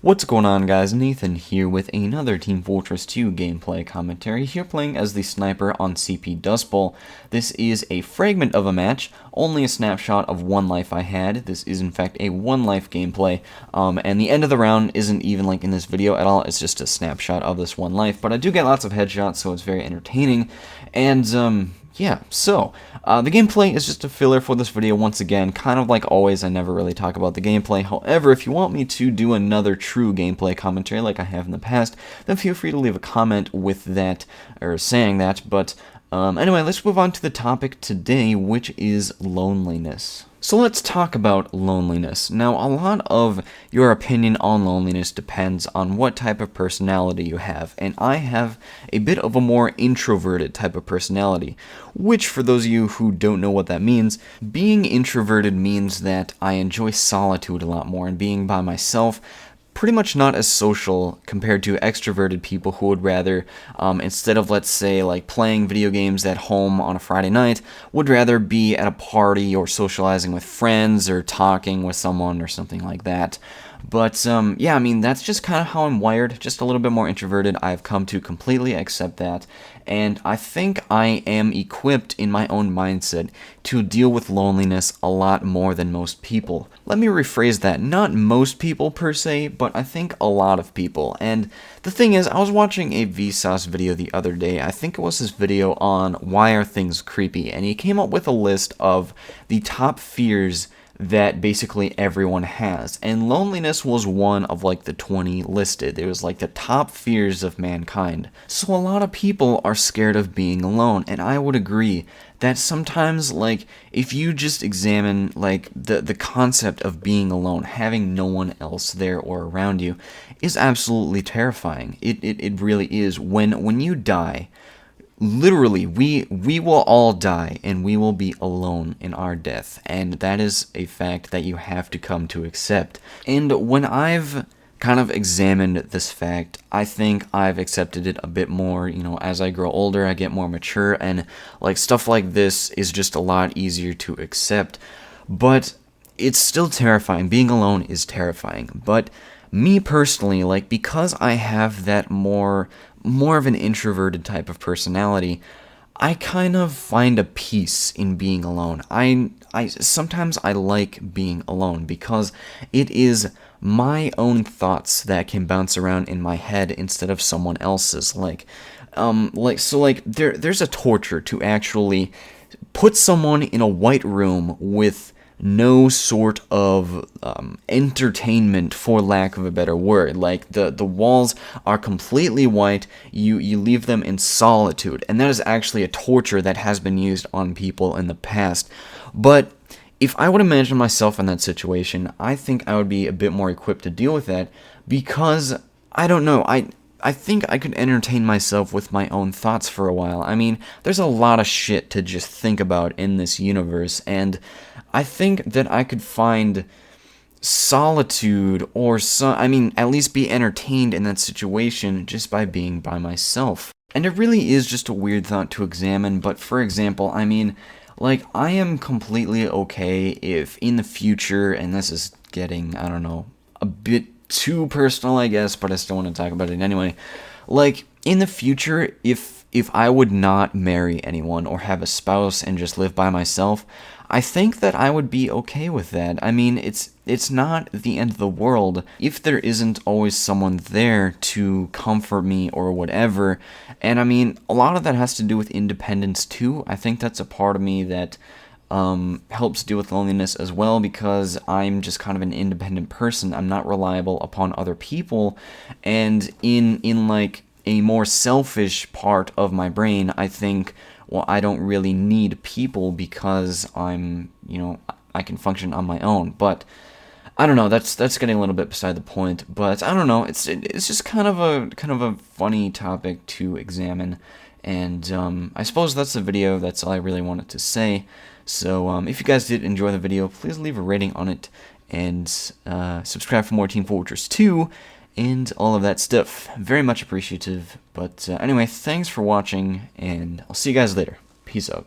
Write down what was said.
What's going on, guys? Nathan here with another Team Fortress 2 gameplay commentary, here playing as the sniper on CP Dust Bowl. This is a fragment of a match, only a snapshot of one life I had. This is in fact a one life gameplay, and the end of the round isn't even like in this video at all, it's just a snapshot of this one life, but I do get lots of headshots, so it's very entertaining, and yeah, so, the gameplay is just a filler for this video once again. Kind of like always, I never really talk about the gameplay. However, if you want me to do another true gameplay commentary like I have in the past, then feel free to leave a comment with that, or saying that. But anyway, let's move on to the topic today, which is loneliness. So let's talk about loneliness. Now, a lot of your opinion on loneliness depends on what type of personality you have, and I have a bit of a more introverted type of personality, which, for those of you who don't know what that means, being introverted means that I enjoy solitude a lot more, and being by myself pretty much not as social compared to extroverted people who would rather, instead of, let's say, like playing video games at home on a Friday night, would rather be at a party or socializing with friends or talking with someone or something like that. But, yeah, I mean, that's just kind of how I'm wired, just a little bit more introverted. I've come to completely accept that, and I think I am equipped in my own mindset to deal with loneliness a lot more than most people. Let me rephrase that, not most people per se, but I think a lot of people. And the thing is, I was watching a Vsauce video the other day. I think it was his video on why are things creepy, and he came up with a list of the top fears that basically everyone has, and loneliness was one of like the 20 listed. It was like the top fears of mankind. So a lot of people are scared of being alone, and I would agree that sometimes, like, if you just examine like the concept of being alone, having no one else there or around you, is absolutely terrifying. It really is. When you die, literally, we will all die, and we will be alone in our death, and that is a fact that you have to come to accept. And when I've kind of examined this fact, I think I've accepted it a bit more. You know, as I grow older, I get more mature, and like stuff like this is just a lot easier to accept. But it's still terrifying. Being alone is terrifying. But me personally, like, because I have that more of an introverted type of personality, I kind of find a peace in being alone. I sometimes I like being alone because it is my own thoughts that can bounce around in my head instead of someone else's. There's a torture to actually put someone in a white room with no sort of entertainment, for lack of a better word. Like, the walls are completely white, you leave them in solitude, and that is actually a torture that has been used on people in the past. But if I would imagine myself in that situation, I think I would be a bit more equipped to deal with that, because, I don't know, I think I could entertain myself with my own thoughts for a while. I mean, there's a lot of shit to just think about in this universe, and I think that I could find solitude, or at least be entertained in that situation just by being by myself. And it really is just a weird thought to examine, but for example, I mean, like, I am completely okay if in the future, and this is getting, I don't know, a bit too personal, I guess, but I still want to talk about it anyway. Like, in the future, if I would not marry anyone or have a spouse and just live by myself, I think that I would be okay with that. I mean, it's not the end of the world if there isn't always someone there to comfort me or whatever. And I mean, a lot of that has to do with independence too. I think that's a part of me that helps deal with loneliness as well, because I'm just kind of an independent person. I'm not reliable upon other people, and in like a more selfish part of my brain, I think, well, I don't really need people because I'm, you know, I can function on my own. But I don't know, that's getting a little bit beside the point, but I don't know, it's just kind of a funny topic to examine, and I suppose that's the video. That's all I really wanted to say. So if you guys did enjoy the video, please leave a rating on it, and subscribe for more Team Fortress 2, and all of that stuff. Very much appreciative. But anyway, thanks for watching, and I'll see you guys later. Peace out.